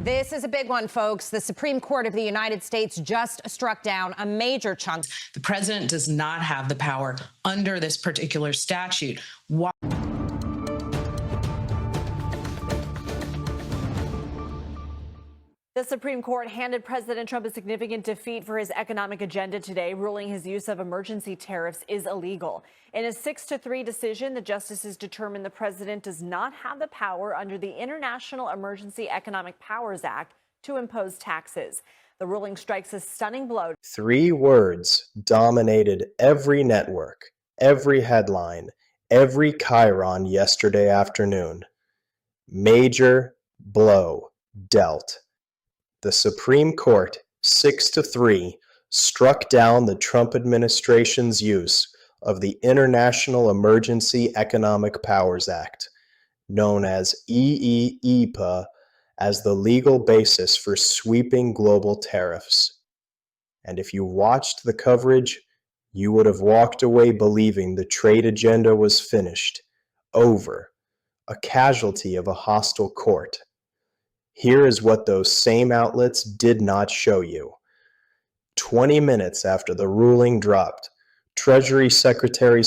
This is a big one, folks. The Supreme Court of the United States just struck down a major chunk. The president does not have the power under this particular statute. Why? The Supreme Court handed President Trump a significant defeat for his economic agenda today, ruling his use of emergency tariffs is illegal. In a 6-3 decision, the justices determined the president does not have the power under the International Emergency Economic Powers Act to impose taxes. The ruling strikes a stunning blow. 3 words dominated every network, every headline, every chyron yesterday afternoon. Major blow dealt. The Supreme Court, 6-3, struck down the Trump administration's use of the International Emergency Economic Powers Act, known as IEEPA, as the legal basis for sweeping global tariffs. And if you watched the coverage, you would have walked away believing the trade agenda was finished, over, a casualty of a hostile court. Here is what those same outlets did not show you. 20 minutes after the ruling dropped, Treasury Secretary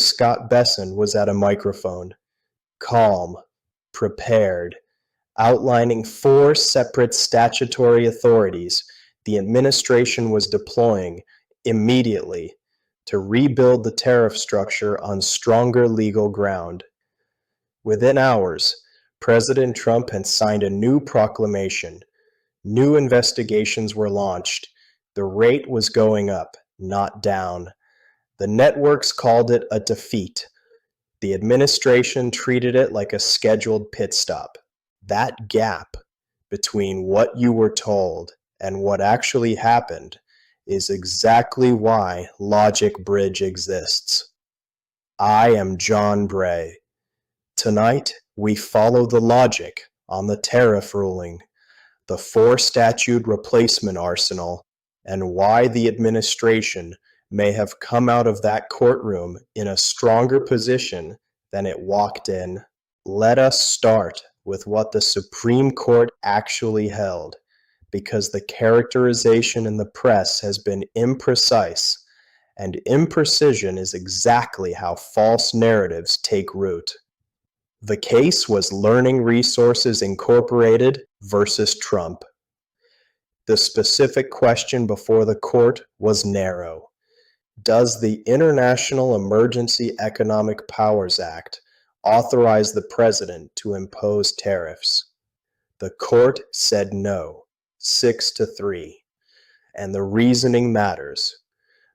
Bessent was at a microphone, calm, prepared, outlining 4 separate statutory authorities the administration was deploying immediately to rebuild the tariff structure on stronger legal ground. Within hours, President Trump had signed a new proclamation. New investigations were launched. The rate was going up, not down. The networks called it a defeat. The administration treated it like a scheduled pit stop. That gap between what you were told and what actually happened is exactly why Logic Bridge exists. I am John Bray. Tonight, we follow the logic on the tariff ruling, the 4-statute replacement arsenal, and why the administration may have come out of that courtroom in a stronger position than it walked in. Let us start with what the Supreme Court actually held, because the characterization in the press has been imprecise, and imprecision is exactly how false narratives take root. The case was Learning Resources Incorporated versus Trump. The specific question before the court was narrow. Does the International Emergency Economic Powers Act authorize the president to impose tariffs? The court said no, 6-3, and the reasoning matters.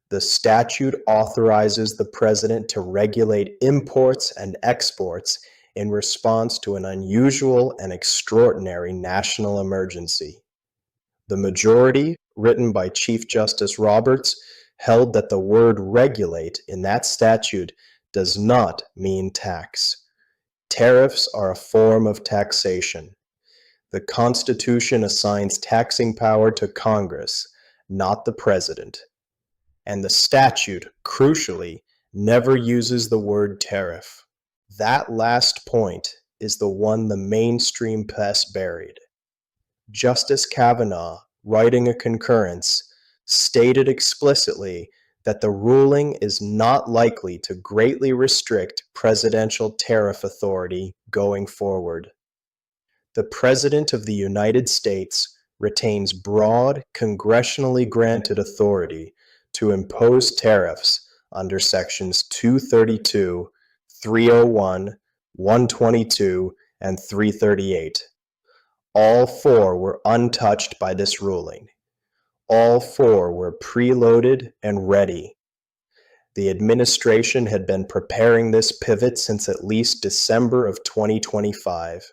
The statute authorizes the president to regulate imports and exports in response to an unusual and extraordinary national emergency. The majority, written by Chief Justice Roberts, held that the word regulate in that statute does not mean tax. Tariffs are a form of taxation. The Constitution assigns taxing power to Congress, not the president. And the statute, crucially, never uses the word tariff. That last point is the one the mainstream press buried. Justice Kavanaugh, writing a concurrence, stated explicitly that the ruling is not likely to greatly restrict presidential tariff authority going forward. The President of the United States retains broad, congressionally granted authority to impose tariffs under Sections 232, 301, 122, and 338. All 4 were untouched by this ruling. All 4 were preloaded and ready. The administration had been preparing this pivot since at least December of 2025,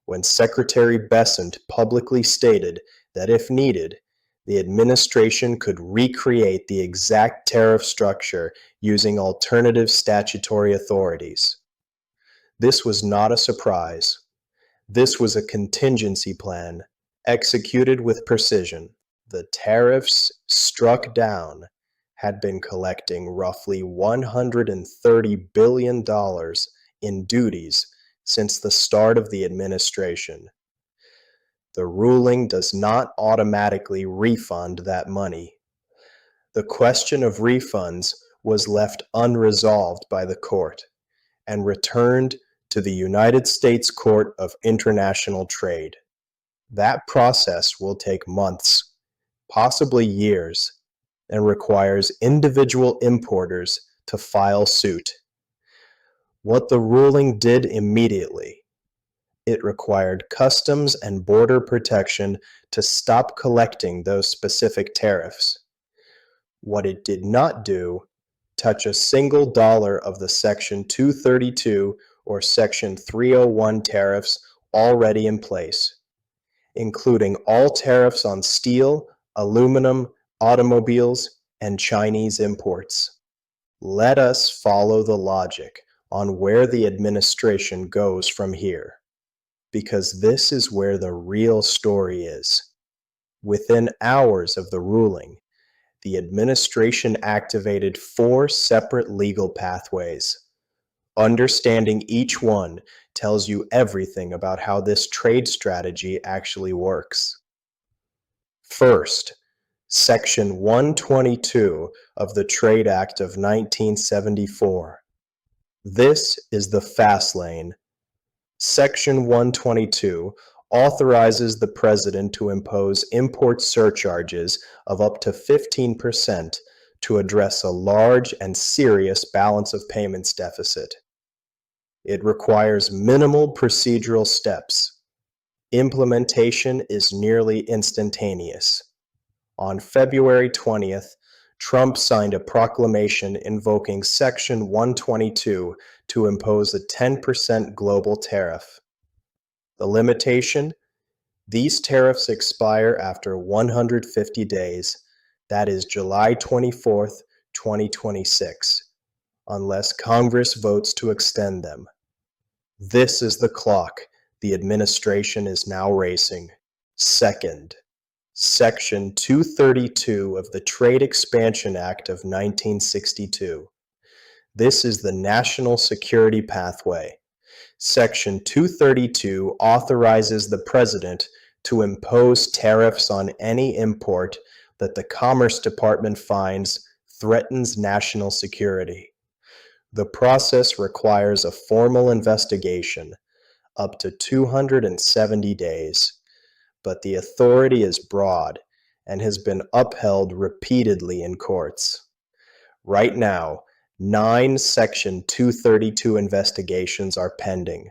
when Secretary Bessent publicly stated that if needed, the administration could recreate the exact tariff structure using alternative statutory authorities. This was not a surprise. This was a contingency plan, executed with precision. The tariffs struck down had been collecting roughly $130 billion in duties since the start of the administration. The ruling does not automatically refund that money. The question of refunds was left unresolved by the court and returned to the United States Court of International Trade. That process will take months, possibly years, and requires individual importers to file suit. What the ruling did immediately, it required Customs and Border Protection to stop collecting those specific tariffs. What it did not do, touch a single dollar of the Section 232 or Section 301 tariffs already in place, including all tariffs on steel, aluminum, automobiles, and Chinese imports. Let us follow the logic on where the administration goes from here, because this is where the real story is. Within hours of the ruling, the administration activated 4 separate legal pathways. Understanding each one tells you everything about how this trade strategy actually works. First, Section 122 of the Trade Act of 1974. This is the fast lane. Section 122 authorizes the President to impose import surcharges of up to 15% to address a large and serious balance of payments deficit. It requires minimal procedural steps. Implementation is nearly instantaneous. On February 20th, Trump signed a proclamation invoking Section 122 to impose a 10% global tariff. The limitation? These tariffs expire after 150 days, that is July 24th, 2026, unless Congress votes to extend them. This is the clock the administration is now racing. Second, Section 232 of the Trade Expansion Act of 1962. This is the national security pathway. Section 232 authorizes the President to impose tariffs on any import that the Commerce Department finds threatens national security. The process requires a formal investigation, up to 270 days, but the authority is broad and has been upheld repeatedly in courts. Right now, 9 Section 232 investigations are pending,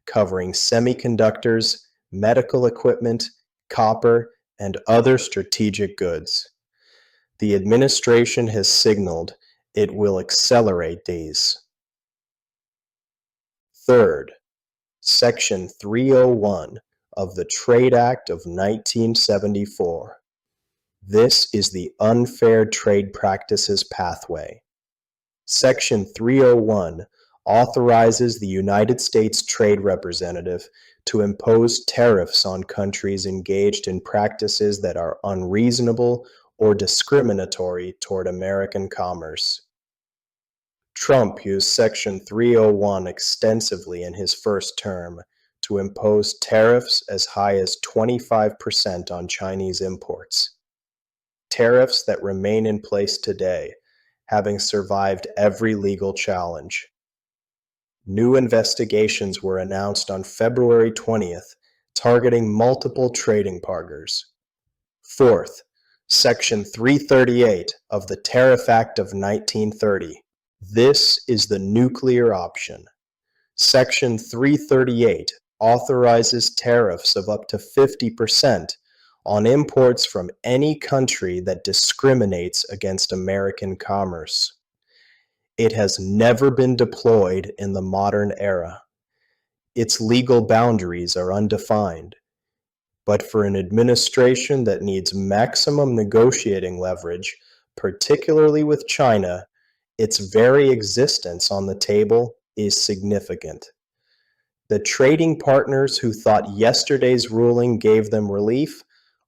covering semiconductors, medical equipment, copper, and other strategic goods. The administration has signaled it will accelerate these. Third, Section 301 of the Trade Act of 1974. This is the unfair trade practices pathway. Section 301 authorizes the United States Trade Representative to impose tariffs on countries engaged in practices that are unreasonable or discriminatory toward American commerce. Trump used Section 301 extensively in his first term to impose tariffs as high as 25% on Chinese imports. Tariffs that remain in place today, having survived every legal challenge. New investigations were announced on February 20th, targeting multiple trading partners. Fourth, Section 338 of the Tariff Act of 1930. This is the nuclear option. Section 338 authorizes tariffs of up to 50% on imports from any country that discriminates against American commerce. It has never been deployed in the modern era. Its legal boundaries are undefined. But for an administration that needs maximum negotiating leverage, particularly with China, its very existence on the table is significant. The trading partners who thought yesterday's ruling gave them relief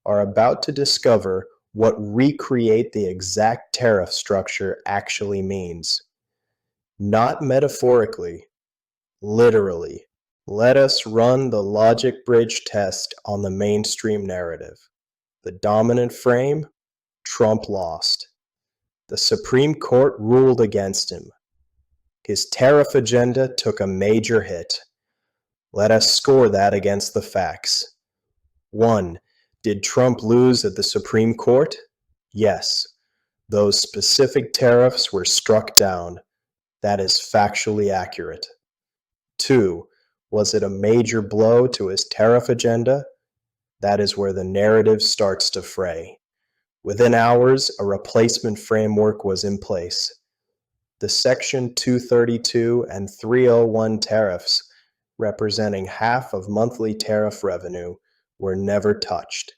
are about to discover what recreate the exact tariff structure actually means. Not metaphorically, literally. Let us run the logic bridge test on the mainstream narrative. The dominant frame, Trump lost. The Supreme Court ruled against him. His tariff agenda took a major hit. Let us score that against the facts. 1. Did Trump lose at the Supreme Court? Yes. Those specific tariffs were struck down. That is factually accurate. 2. Was it a major blow to his tariff agenda? That is where the narrative starts to fray. Within hours, a replacement framework was in place. The Section 232 and 301 tariffs, representing half of monthly tariff revenue, were never touched.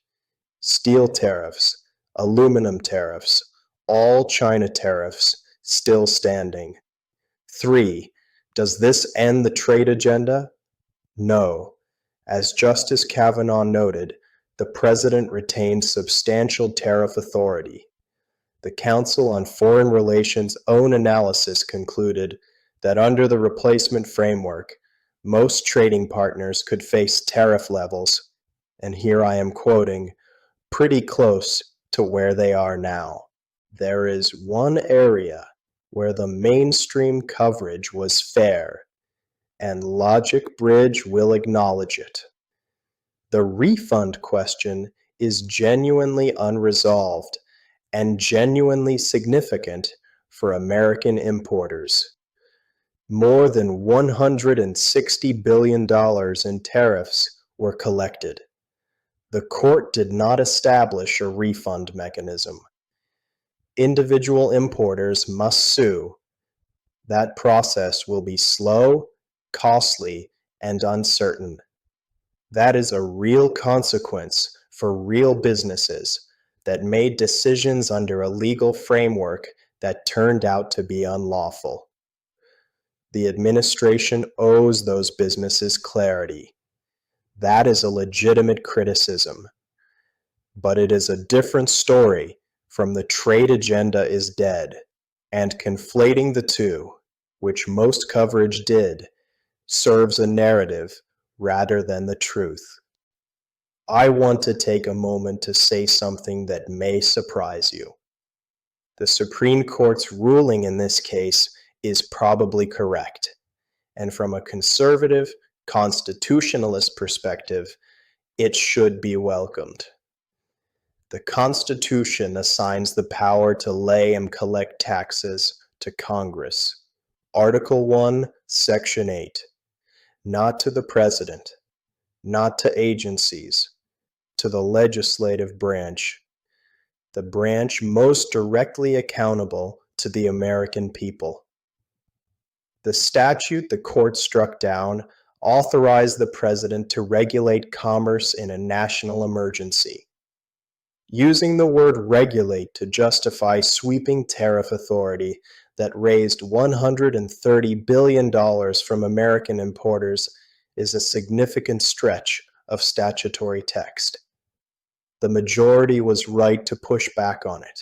Steel tariffs, aluminum tariffs, all China tariffs still standing. 3. Does this end the trade agenda? No. As Justice Kavanaugh noted, the President retained substantial tariff authority. The Council on Foreign Relations' own analysis concluded that under the replacement framework, most trading partners could face tariff levels, and here I am quoting, pretty close to where they are now. There is one area where the mainstream coverage was fair, and Logic Bridge will acknowledge it. The refund question is genuinely unresolved and genuinely significant for American importers. More than $160 billion in tariffs were collected. The court did not establish a refund mechanism. Individual importers must sue. That process will be slow, costly, and uncertain. That is a real consequence for real businesses that made decisions under a legal framework that turned out to be unlawful. The administration owes those businesses clarity. That is a legitimate criticism. But it is a different story from the trade agenda is dead, and conflating the two, which most coverage did, serves a narrative rather than the truth. I want to take a moment to say something that may surprise you. The Supreme Court's ruling in this case is probably correct, and from a conservative, constitutionalist perspective, it should be welcomed. The Constitution assigns the power to lay and collect taxes to Congress. Article 1, Section 8. Not to the President, not to agencies, to the legislative branch, the branch most directly accountable to the American people. The statute the court struck down authorized the President to regulate commerce in a national emergency. Using the word regulate to justify sweeping tariff authority that raised $130 billion from American importers is a significant stretch of statutory text. The majority was right to push back on it.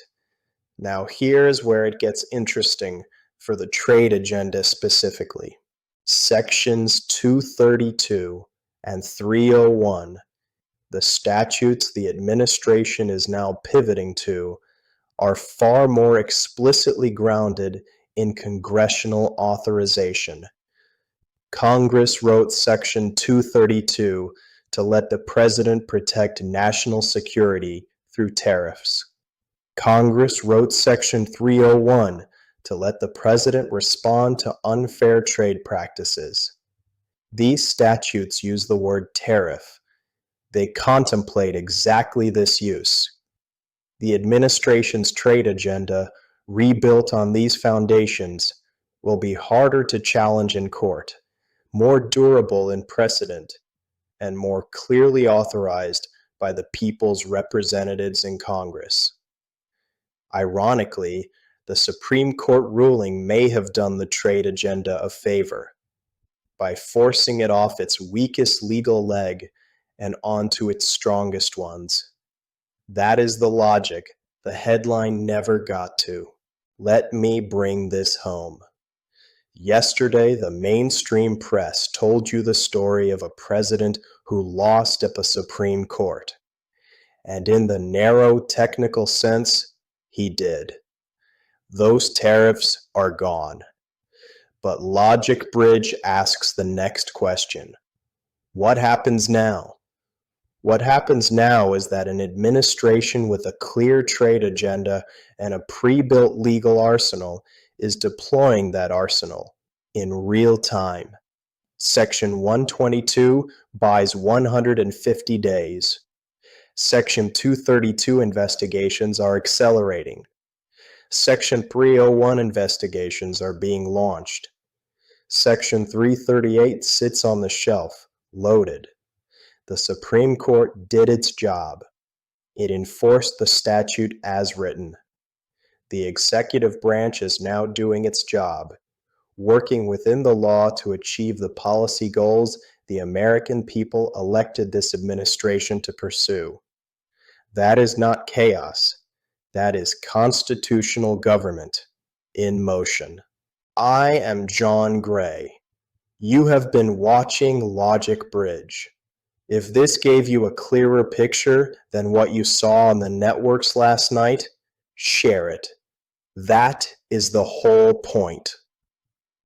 Now here's where it gets interesting for the trade agenda specifically. Sections 232 and 301, the statutes the administration is now pivoting to, are far more explicitly grounded in congressional authorization. Congress wrote Section 232 to let the President protect national security through tariffs. Congress wrote Section 301 to let the President respond to unfair trade practices. These statutes use the word tariff. They contemplate exactly this use. The administration's trade agenda, rebuilt on these foundations, will be harder to challenge in court, more durable in precedent, and more clearly authorized by the people's representatives in Congress. Ironically, the Supreme Court ruling may have done the trade agenda a favor by forcing it off its weakest legal leg and onto its strongest ones. That is the logic the headline never got to. Let me bring this home. Yesterday, the mainstream press told you the story of a president who lost at the Supreme Court. And in the narrow technical sense, he did. Those tariffs are gone. But Logic Bridge asks the next question. What happens now? What happens now is that an administration with a clear trade agenda and a pre-built legal arsenal is deploying that arsenal in real time. Section 122 buys 150 days. Section 232 investigations are accelerating. Section 301 investigations are being launched. Section 338 sits on the shelf, loaded. The Supreme Court did its job. It enforced the statute as written. The executive branch is now doing its job, working within the law to achieve the policy goals the American people elected this administration to pursue. That is not chaos. That is constitutional government in motion. I am John Gray. You have been watching Logic Bridge. If this gave you a clearer picture than what you saw on the networks last night, share it. That is the whole point.